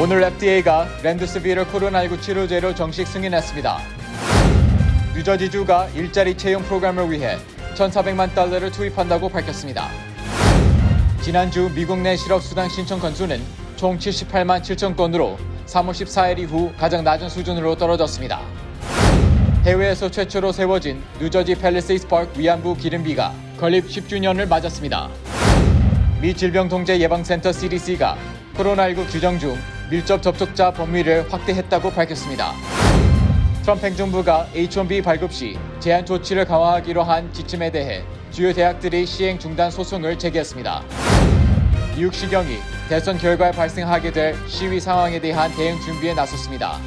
오늘 FDA가 렘데시비르 코로나19 치료제로 정식 승인했습니다. 뉴저지주가 일자리 채용 프로그램을 위해 1,400만 달러를 투입한다고 밝혔습니다. 지난주 미국 내 실업수당 신청 건수는 총 78만 7천 건으로 3월 14일 이후 가장 낮은 수준으로 떨어졌습니다. 해외에서 최초로 세워진 뉴저지 팰리세이드 파크 위안부 기름비가 건립 10주년을 맞았습니다. 미 질병통제예방센터 CDC가 코로나19 규정 중 밀접 접촉자 범위를 확대했다고 밝혔습니다. 트럼프 행정부가 H-1B 발급 시 제한 조치를 강화하기로 한 지침에 대해 주요 대학들이 시행 중단 소송을 제기했습니다. 뉴욕시경이 대선 결과에 발생하게 될 시위 상황에 대한 대응 준비에 나섰습니다.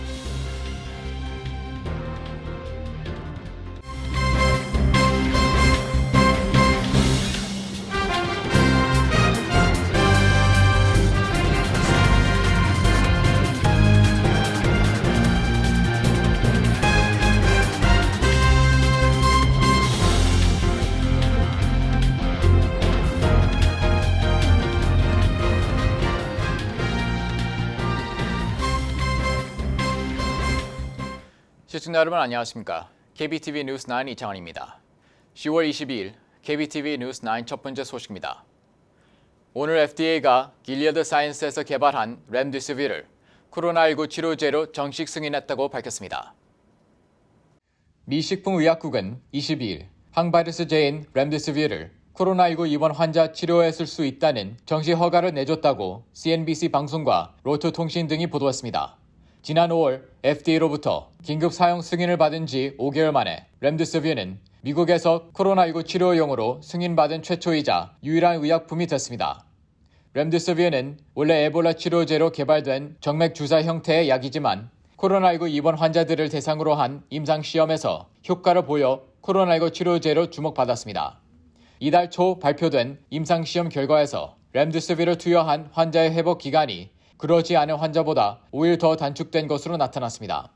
시청자 여러분 안녕하십니까? KBTV 뉴스 9 이창환입니다. 10월 22일 KBTV 뉴스 9 첫 번째 소식입니다. 오늘 FDA가 길리어드 사이언스에서 개발한 렘데시비를 코로나19 치료제로 정식 승인했다고 밝혔습니다. 미 식품의약국은 22일 항바이러스제인 렘데시비를 코로나19 입원 환자 치료에 쓸 수 있다는 정식 허가를 내줬다고 CNBC 방송과 로이터 통신 등이 보도했습니다. 지난 5월 FDA로부터 긴급 사용 승인을 받은 지 5개월 만에 렘데시비르는 미국에서 코로나19 치료용으로 승인받은 최초이자 유일한 의약품이 됐습니다. 렘데시비르는 원래 에볼라 치료제로 개발된 정맥 주사 형태의 약이지만 코로나19 입원 환자들을 대상으로 한 임상시험에서 효과를 보여 코로나19 치료제로 주목받았습니다. 이달 초 발표된 임상시험 결과에서 렘데시비르를 투여한 환자의 회복 기간이 그러지 않은 환자보다 5일 더 단축된 것으로 나타났습니다.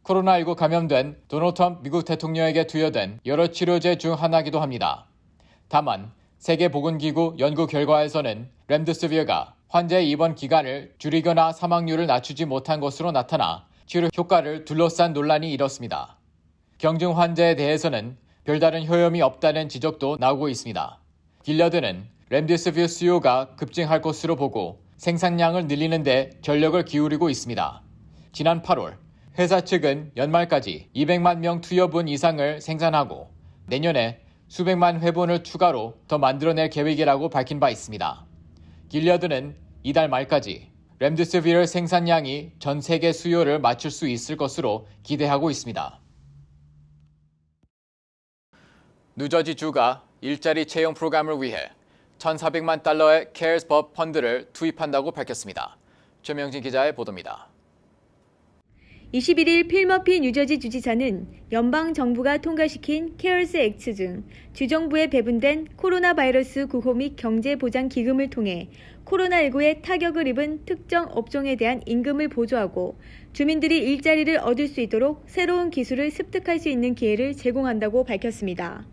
코로나19 감염된 도널드 트럼프 미국 대통령에게 투여된 여러 치료제 중 하나이기도 합니다. 다만 세계보건기구 연구 결과에서는 렘데시비르가 환자의 입원 기간을 줄이거나 사망률을 낮추지 못한 것으로 나타나 치료 효과를 둘러싼 논란이 일었습니다. 경증 환자에 대해서는 별다른 효험이 없다는 지적도 나오고 있습니다. 길리어드는 렘데시비르 수요가 급증할 것으로 보고 생산량을 늘리는 데 전력을 기울이고 있습니다. 지난 8월 회사 측은 연말까지 200만 명 투여분 이상을 생산하고 내년에 수백만 회분을 추가로 더 만들어낼 계획이라고 밝힌 바 있습니다. 길리어드는 이달 말까지 렘데시비르 생산량이 전 세계 수요를 맞출 수 있을 것으로 기대하고 있습니다. 뉴저지주가 일자리 채용 프로그램을 위해 1,400만 달러의 CARES 법 펀드를 투입한다고 밝혔습니다. 최명진 기자의 보도입니다. 21일 필머피 뉴저지 주지사는 연방 정부가 통과시킨 CARES 액트 중 주정부에 배분된 코로나 바이러스 구호 및 경제 보장 기금을 통해 코로나19에 타격을 입은 특정 업종에 대한 임금을 보조하고 주민들이 일자리를 얻을 수 있도록 새로운 기술을 습득할 수 있는 기회를 제공한다고 밝혔습니다.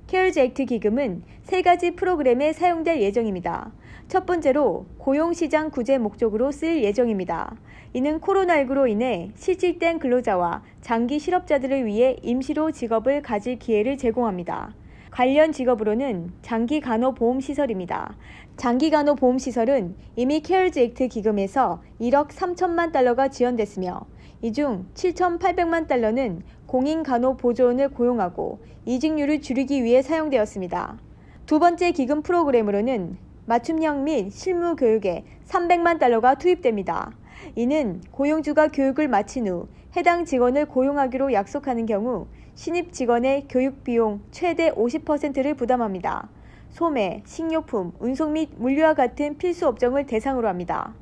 CARES 액트 기금은 세 가지 프로그램에 사용될 예정입니다. 첫 번째로 고용시장 구제 목적으로 쓸 예정입니다. 이는 코로나19로 인해 실직된 근로자와 장기 실업자들을 위해 임시로 직업을 가질 기회를 제공합니다. 관련 직업으로는 장기간호보험시설입니다. 장기간호보험시설은 이미 CARES 액트 기금에서 1억 3천만 달러가 지원됐으며 이 중 7,800만 달러는 공인간호보조원을 고용하고 이직률을 줄이기 위해 사용되었습니다. 두 번째 기금 프로그램으로는 맞춤형 및 실무 교육에 300만 달러가 투입됩니다. 이는 고용주가 교육을 마친 후 해당 직원을 고용하기로 약속하는 경우 신입 직원의 교육 비용 최대 50%를 부담합니다. 소매, 식료품, 운송 및 물류와 같은 필수 업종을 대상으로 합니다.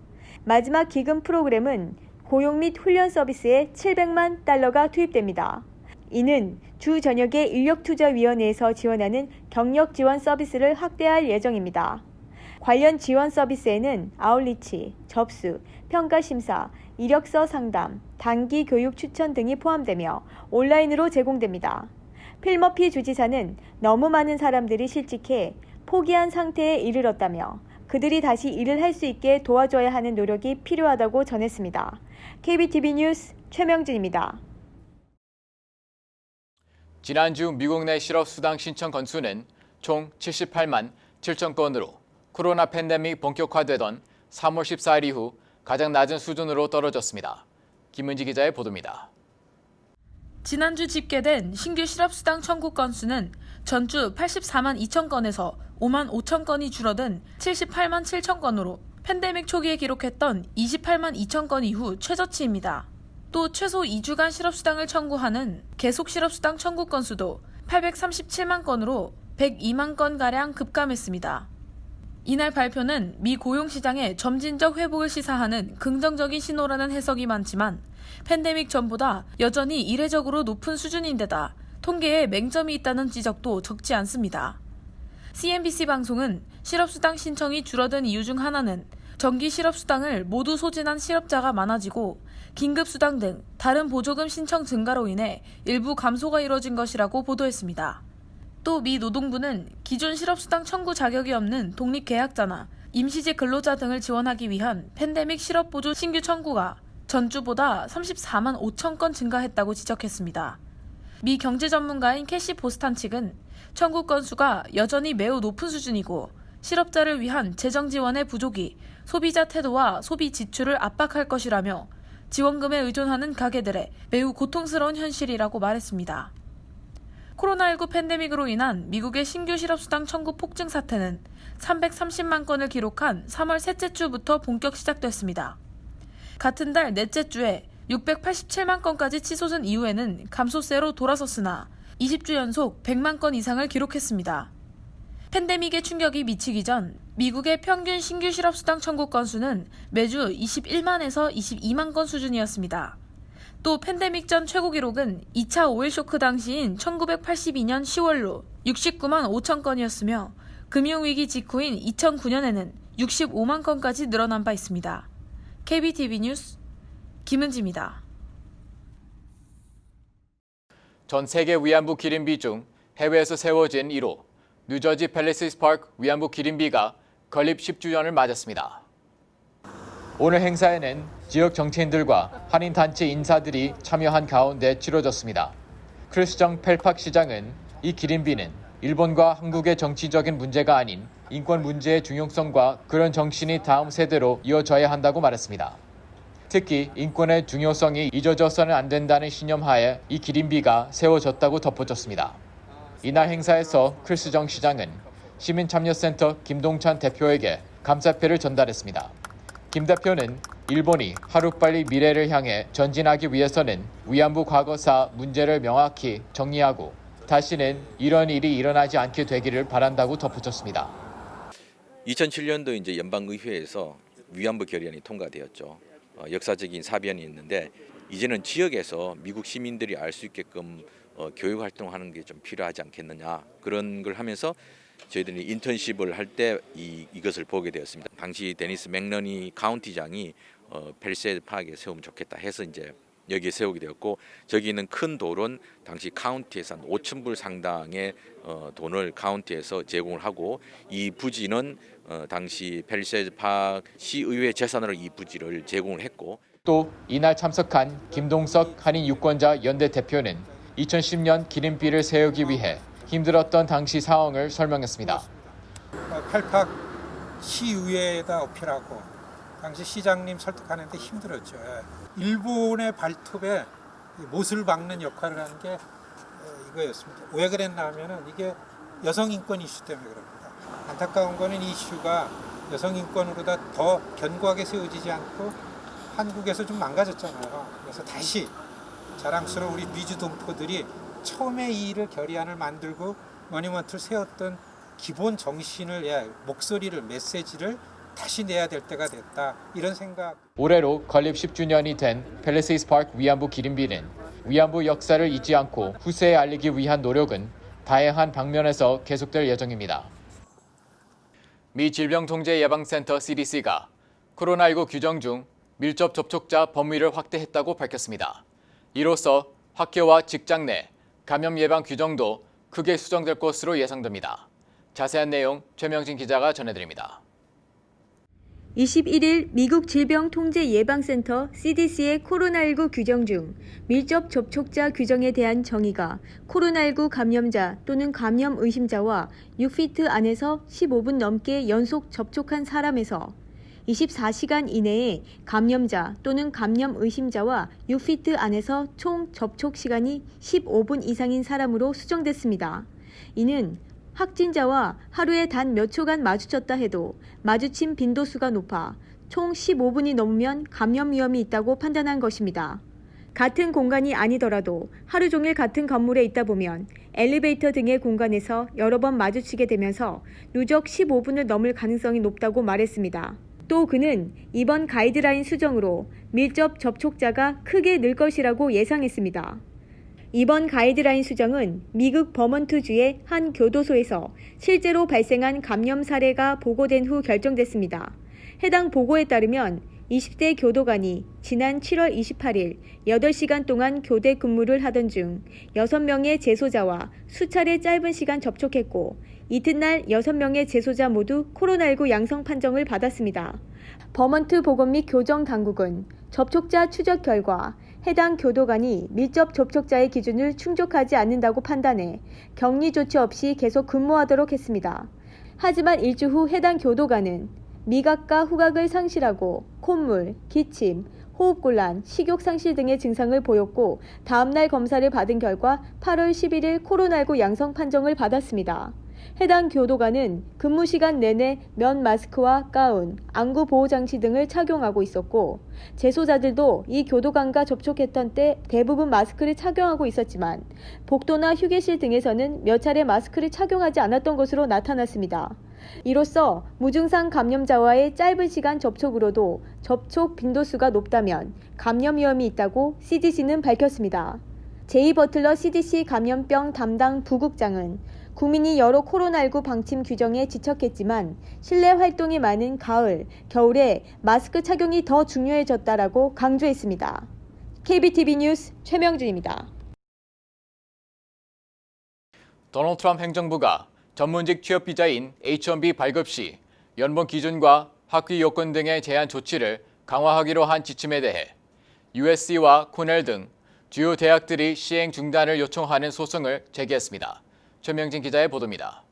마지막 기금 프로그램은 고용 및 훈련 서비스에 700만 달러가 투입됩니다. 이는 주 전역의 인력투자위원회에서 지원하는 경력 지원 서비스를 확대할 예정입니다. 관련 지원 서비스에는 아웃리치, 접수, 평가심사, 이력서 상담, 단기 교육 추천 등이 포함되며 온라인으로 제공됩니다. 필머피 주지사는 너무 많은 사람들이 실직해 포기한 상태에 이르렀다며 그들이 다시 일을 할 수 있게 도와줘야 하는 노력이 필요하다고 전했습니다. KBTV 뉴스 최명진입니다. 지난주 미국 내 실업수당 신청 건수는 총 78만 7천 건으로 코로나 팬데믹 본격화되던 3월 14일 이후 가장 낮은 수준으로 떨어졌습니다. 김은지 기자의 보도입니다. 지난주 집계된 신규 실업수당 청구 건수는 전주 84만 2천 건에서 5만 5천 건이 줄어든 78만 7천 건으로 팬데믹 초기에 기록했던 28만 2천 건 이후 최저치입니다. 또 최소 2주간 실업수당을 청구하는 계속 실업수당 청구 건수도 837만 건으로 102만 건가량 급감했습니다. 이날 발표는 미 고용시장의 점진적 회복을 시사하는 긍정적인 신호라는 해석이 많지만 팬데믹 전보다 여전히 이례적으로 높은 수준인데다 통계에 맹점이 있다는 지적도 적지 않습니다. CNBC 방송은 실업수당 신청이 줄어든 이유 중 하나는 정기 실업수당을 모두 소진한 실업자가 많아지고 긴급수당 등 다른 보조금 신청 증가로 인해 일부 감소가 이뤄진 것이라고 보도했습니다. 또 미 노동부는 기존 실업수당 청구 자격이 없는 독립계약자나 임시직 근로자 등을 지원하기 위한 팬데믹 실업보조 신규 청구가 전주보다 34만 5천 건 증가했다고 지적했습니다. 미 경제 전문가인 캐시 보스탄 측은 청구 건수가 여전히 매우 높은 수준이고 실업자를 위한 재정 지원의 부족이 소비자 태도와 소비 지출을 압박할 것이라며 지원금에 의존하는 가게들의 매우 고통스러운 현실이라고 말했습니다. 코로나19 팬데믹으로 인한 미국의 신규 실업수당 청구 폭증 사태는 330만 건을 기록한 3월 셋째 주부터 본격 시작됐습니다. 같은 달 넷째 주에 687만 건까지 치솟은 이후에는 감소세로 돌아섰으나 20주 연속 100만 건 이상을 기록했습니다. 팬데믹의 충격이 미치기 전 미국의 평균 신규 실업수당 청구 건수는 매주 21만에서 22만 건 수준이었습니다. 또 팬데믹 전 최고 기록은 2차 오일 쇼크 당시인 1982년 10월로 69만 5천 건이었으며 금융위기 직후인 2009년에는 65만 건까지 늘어난 바 있습니다. KBTV 뉴스 김은지입니다. 전 세계 위안부 기림비 중 해외에서 세워진 1호 뉴저지 팰리세이드 파크 위안부 기림비가 건립 10주년을 맞았습니다. 오늘 행사에는 지역 정치인들과 한인단체 인사들이 참여한 가운데 치러졌습니다. 크리스정 펠팍 시장은 이 기림비는 일본과 한국의 정치적인 문제가 아닌 인권 문제의 중요성과 그런 정신이 다음 세대로 이어져야 한다고 말했습니다. 특히 인권의 중요성이 잊어져서는 안 된다는 신념하에 이 기림비가 세워졌다고 덧붙였습니다. 이날 행사에서 크리스정 시장은 시민참여센터 김동찬 대표에게 감사패를 전달했습니다. 김 대표는 일본이 하루빨리 미래를 향해 전진하기 위해서는 위안부 과거사 문제를 명확히 정리하고 다시는 이런 일이 일어나지 않게 되기를 바란다고 덧붙였습니다. 2007년도 이제 연방의회에서 위안부 결의안이 통과되었죠. 역사적인 사변이 있는데 이제는 지역에서 미국 시민들이 알 수 있게끔 교육 활동하는 게 좀 필요하지 않겠느냐 그런 걸 하면서 저희들이 인턴십을 할 때 이것을 보게 되었습니다. 당시 데니스 맥러니 카운티장이 팰리세이드 파크에 세우면 좋겠다 해서 이제 여기에 세우게 되었고 저기 있는 큰 돌은 당시 카운티에서 한 5천 불 상당의 돈을 카운티에서 제공을 하고 이 부지는 당시 팰리세이드 파크 시의회 재산으로 이 부지를 제공을 했고 또 이날 참석한 김동석 한인 유권자 연대 대표는 2010년 기림비를 세우기 위해 힘들었던 당시 상황을 설명했습니다. 펠팍 시의회에다 어필하고 당시 시장님 설득하는데 힘들었죠. 일본의 발톱에 못을 박는 역할을 하는 게 이거였습니다. 왜 그랬나 하면은 이게 여성 인권 이슈 때문에 그럽니다. 안타까운 거는 이 이슈가 여성 인권으로다 더 견고하게 세워지지 않고 한국에서 좀 망가졌잖아요. 그래서 다시 자랑스러운 우리 미주 동포들이 처음에 이 일을 결의안을 만들고 머니먼트를 세웠던 기본 정신을 목소리를 메시지를 다시 내야 될 때가 됐다 이런 생각. 올해로 건립 10주년이 된 팰리세이드 파크 위안부 기림비는 위안부 역사를 잊지 않고 후세에 알리기 위한 노력은 다양한 방면에서 계속될 예정입니다. 미 질병통제예방센터 CDC가 코로나19 규정 중 밀접 접촉자 범위를 확대했다고 밝혔습니다. 이로써 학교와 직장 내 감염 예방 규정도 크게 수정될 것으로 예상됩니다. 자세한 내용 최명진 기자가 전해드립니다. 21일 미국 질병통제예방센터 CDC의 코로나19 규정 중 밀접 접촉자 규정에 대한 정의가 코로나19 감염자 또는 감염 의심자와 6피트 안에서 15분 넘게 연속 접촉한 사람에서 24시간 이내에 감염자 또는 감염 의심자와 6피트 안에서 총 접촉 시간이 15분 이상인 사람으로 수정됐습니다. 이는 확진자와 하루에 단 몇 초간 마주쳤다 해도 마주친 빈도수가 높아 총 15분이 넘으면 감염 위험이 있다고 판단한 것입니다. 같은 공간이 아니더라도 하루 종일 같은 건물에 있다 보면 엘리베이터 등의 공간에서 여러 번 마주치게 되면서 누적 15분을 넘을 가능성이 높다고 말했습니다. 또 그는 이번 가이드라인 수정으로 밀접 접촉자가 크게 늘 것이라고 예상했습니다. 이번 가이드라인 수정은 미국 버먼트주의 한 교도소에서 실제로 발생한 감염 사례가 보고된 후 결정됐습니다. 해당 보고에 따르면 20대 교도관이 지난 7월 28일 8시간 동안 교대 근무를 하던 중 6명의 재소자와 수차례 짧은 시간 접촉했고 이튿날 6명의 재소자 모두 코로나19 양성 판정을 받았습니다. 버먼트 보건 및 교정 당국은 접촉자 추적 결과 해당 교도관이 밀접 접촉자의 기준을 충족하지 않는다고 판단해 격리 조치 없이 계속 근무하도록 했습니다. 하지만 일주 후 해당 교도관은 미각과 후각을 상실하고 콧물, 기침, 호흡곤란, 식욕 상실 등의 증상을 보였고 다음날 검사를 받은 결과 8월 11일 코로나19 양성 판정을 받았습니다. 해당 교도관은 근무 시간 내내 면 마스크와 가운, 안구 보호 장치 등을 착용하고 있었고 재소자들도 이 교도관과 접촉했던 때 대부분 마스크를 착용하고 있었지만 복도나 휴게실 등에서는 몇 차례 마스크를 착용하지 않았던 것으로 나타났습니다. 이로써 무증상 감염자와의 짧은 시간 접촉으로도 접촉 빈도수가 높다면 감염 위험이 있다고 CDC는 밝혔습니다. 제이 버틀러 CDC 감염병 담당 부국장은 국민이 여러 코로나19 방침 규정에 지쳤겠지만 실내 활동이 많은 가을, 겨울에 마스크 착용이 더 중요해졌다라고 강조했습니다. KBTV 뉴스 최명준입니다. 도널드 트럼프 행정부가 전문직 취업 비자인 H-1B 발급 시 연봉 기준과 학위 요건 등의 제한 조치를 강화하기로 한 지침에 대해 USC와 코넬 등 주요 대학들이 시행 중단을 요청하는 소송을 제기했습니다. 최명진 기자의 보도입니다.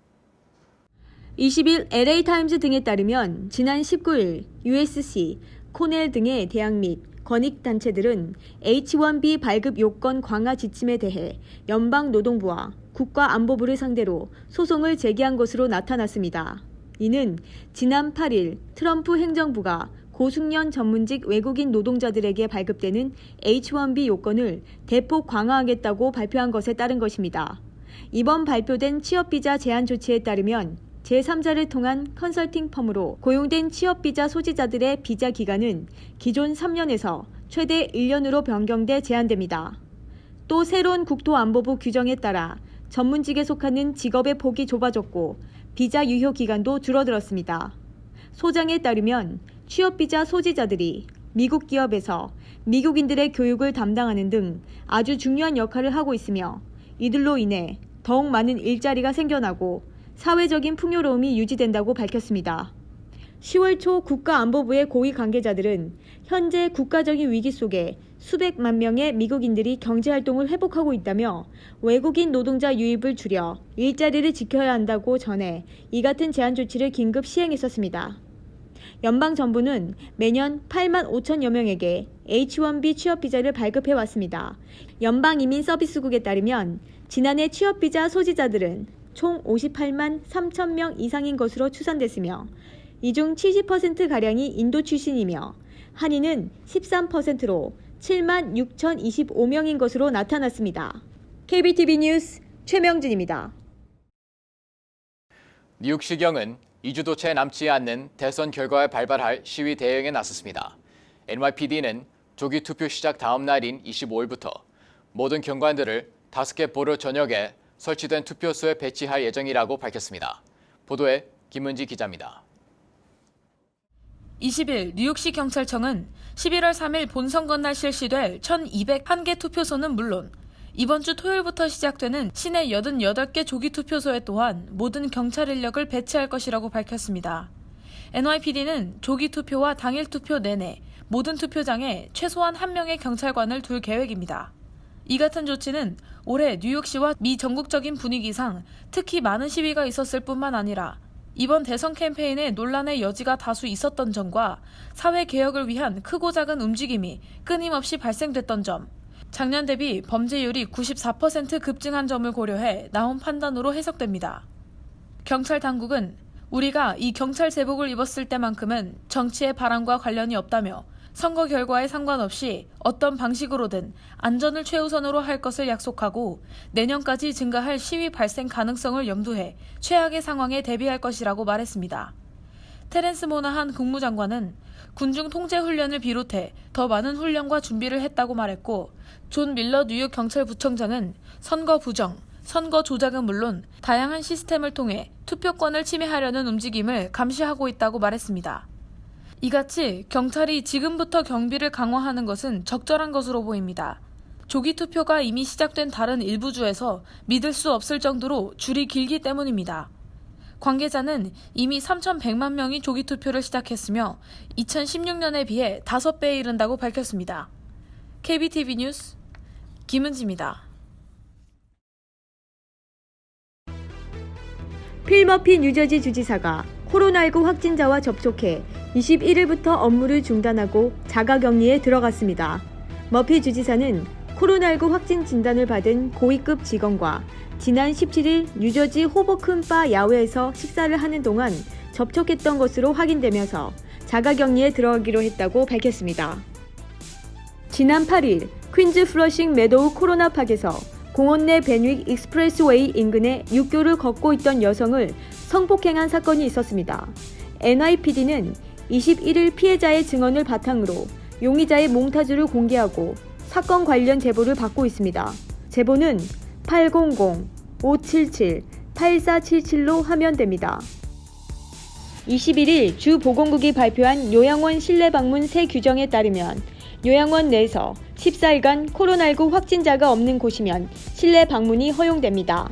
20일 LA타임즈 등에 따르면 지난 19일 USC, 코넬 등의 대학 및 권익단체들은 H-1B 발급 요건 강화 지침에 대해 연방노동부와 국가안보부를 상대로 소송을 제기한 것으로 나타났습니다. 이는 지난 8일 트럼프 행정부가 고숙련 전문직 외국인 노동자들에게 발급되는 H-1B 요건을 대폭 강화하겠다고 발표한 것에 따른 것입니다. 이번 발표된 취업비자 제한 조치에 따르면 제3자를 통한 컨설팅 펌으로 고용된 취업비자 소지자들의 비자 기간은 기존 3년에서 최대 1년으로 변경돼 제한됩니다. 또 새로운 국토안보부 규정에 따라 전문직에 속하는 직업의 폭이 좁아졌고 비자 유효 기간도 줄어들었습니다. 소장에 따르면 취업비자 소지자들이 미국 기업에서 미국인들의 교육을 담당하는 등 아주 중요한 역할을 하고 있으며 이들로 인해 더욱 많은 일자리가 생겨나고 사회적인 풍요로움이 유지된다고 밝혔습니다. 10월 초 국가안보부의 고위 관계자들은 현재 국가적인 위기 속에 수백만 명의 미국인들이 경제활동을 회복하고 있다며 외국인 노동자 유입을 줄여 일자리를 지켜야 한다고 전해 이 같은 제한 조치를 긴급 시행했었습니다. 연방정부는 매년 8만 5천여 명에게 H-1B 취업비자를 발급해왔습니다. 연방이민서비스국에 따르면 지난해 취업비자 소지자들은 총 58만 3천 명 이상인 것으로 추산됐으며 이 중 70%가량이 인도 출신이며 한인은 13%로 7만 6,025명인 것으로 나타났습니다. KBTV 뉴스 최명진입니다. 뉴욕시경은 2주도 채 남지 않는 대선 결과에 발발할 시위 대응에 나섰습니다. NYPD는 조기 투표 시작 다음 날인 25일부터 모든 경관들을 5개 보르 전역에 설치된 투표소에 배치할 예정이라고 밝혔습니다. 보도에 김은지 기자입니다. 20일 뉴욕시 경찰청은 11월 3일 본선거날 실시될 1,201개 투표소는 물론 이번 주 토요일부터 시작되는 시내 88개 조기 투표소에 또한 모든 경찰 인력을 배치할 것이라고 밝혔습니다. NYPD는 조기 투표와 당일 투표 내내 모든 투표장에 최소한 1명의 경찰관을 둘 계획입니다. 이 같은 조치는 올해 뉴욕시와 미 전국적인 분위기상 특히 많은 시위가 있었을 뿐만 아니라 이번 대선 캠페인에 논란의 여지가 다수 있었던 점과 사회 개혁을 위한 크고 작은 움직임이 끊임없이 발생됐던 점, 작년 대비 범죄율이 94% 급증한 점을 고려해 나온 판단으로 해석됩니다. 경찰 당국은 우리가 이 경찰 제복을 입었을 때만큼은 정치의 바람과 관련이 없다며 선거 결과에 상관없이 어떤 방식으로든 안전을 최우선으로 할 것을 약속하고 내년까지 증가할 시위 발생 가능성을 염두해 최악의 상황에 대비할 것이라고 말했습니다. 테렌스 모나한 국무장관은 군중 통제 훈련을 비롯해 더 많은 훈련과 준비를 했다고 말했고, 존 밀러 뉴욕 경찰부청장은 선거 부정, 선거 조작은 물론 다양한 시스템을 통해 투표권을 침해하려는 움직임을 감시하고 있다고 말했습니다. 이같이 경찰이 지금부터 경비를 강화하는 것은 적절한 것으로 보입니다. 조기 투표가 이미 시작된 다른 일부 주에서 믿을 수 없을 정도로 줄이 길기 때문입니다. 관계자는 이미 3,100만 명이 조기 투표를 시작했으며 2016년에 비해 5배에 이른다고 밝혔습니다. KBTV 뉴스 김은지입니다. 필 머피 뉴저지 주지사가 코로나19 확진자와 접촉해 21일부터 업무를 중단하고 자가격리에 들어갔습니다. 머피 주지사는 코로나19 확진 진단을 받은 고위급 직원과 지난 17일 뉴저지 호보큰 바 야외에서 식사를 하는 동안 접촉했던 것으로 확인되면서 자가격리에 들어가기로 했다고 밝혔습니다. 지난 8일 퀸즈 플러싱 메도우 코로나팍에서 공원 내 벤윅 익스프레스웨이 인근에 육교를 걷고 있던 여성을 성폭행한 사건이 있었습니다. NYPD는 21일 피해자의 증언을 바탕으로 용의자의 몽타주를 공개하고 사건 관련 제보를 받고 있습니다. 제보는 800-577-8477로 하면 됩니다. 21일 주 보건국이 발표한 요양원 실내 방문 새 규정에 따르면 요양원 내에서 14일간 코로나19 확진자가 없는 곳이면 실내 방문이 허용됩니다.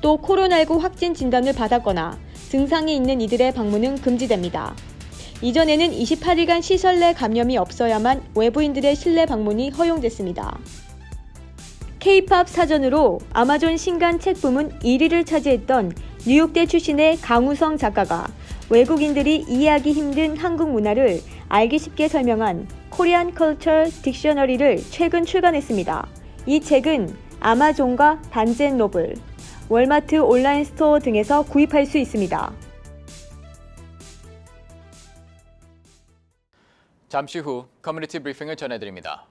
또 코로나19 확진 진단을 받았거나 증상이 있는 이들의 방문은 금지됩니다. 이전에는 28일간 시설 내 감염이 없어야만 외부인들의 실내 방문이 허용됐습니다. K-팝 사전으로 아마존 신간 책 부문 1위를 차지했던 뉴욕대 출신의 강우성 작가가 외국인들이 이해하기 힘든 한국 문화를 알기 쉽게 설명한 코리안 컬처 딕셔너리를 최근 출간했습니다. 이 책은 아마존과 반젠노블, 월마트 온라인 스토어 등에서 구입할 수 있습니다. 잠시 후 커뮤니티 브리핑을 전해드립니다.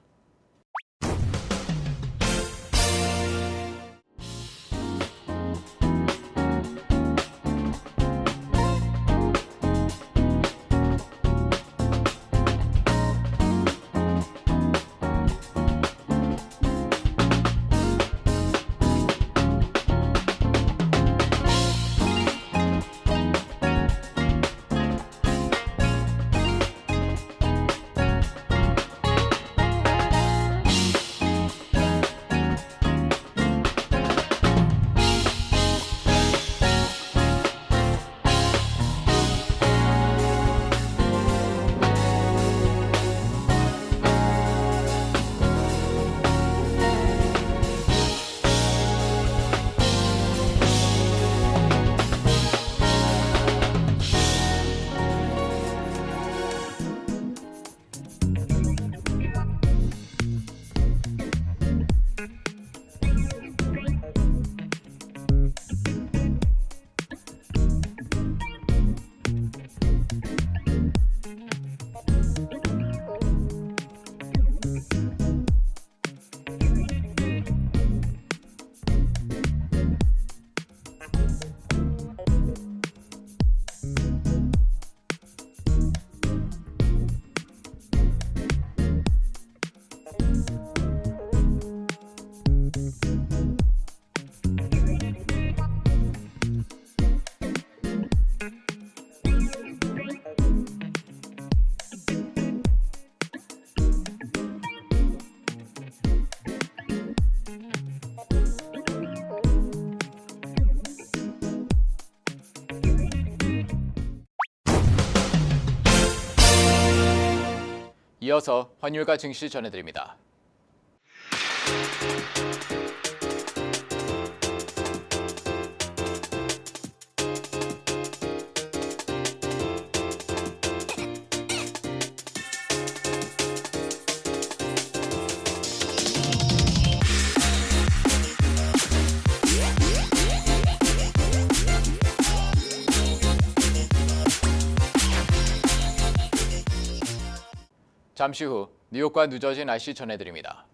이어서 환율과 증시 전해드립니다. 잠시 후 뉴욕과 뉴저지 날씨 전해드립니다.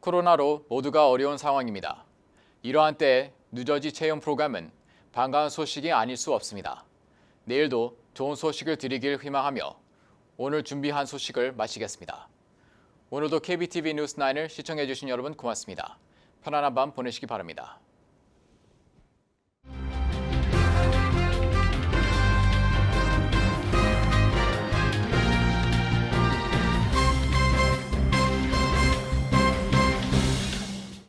코로나로 모두가 어려운 상황입니다. 이러한 때에 뉴저지 채용 프로그램은 반가운 소식이 아닐 수 없습니다. 내일도 좋은 소식을 드리길 희망하며 오늘 준비한 소식을 마치겠습니다. 오늘도 KBTV 뉴스 9을 시청해주신 여러분 고맙습니다. 편안한 밤 보내시기 바랍니다.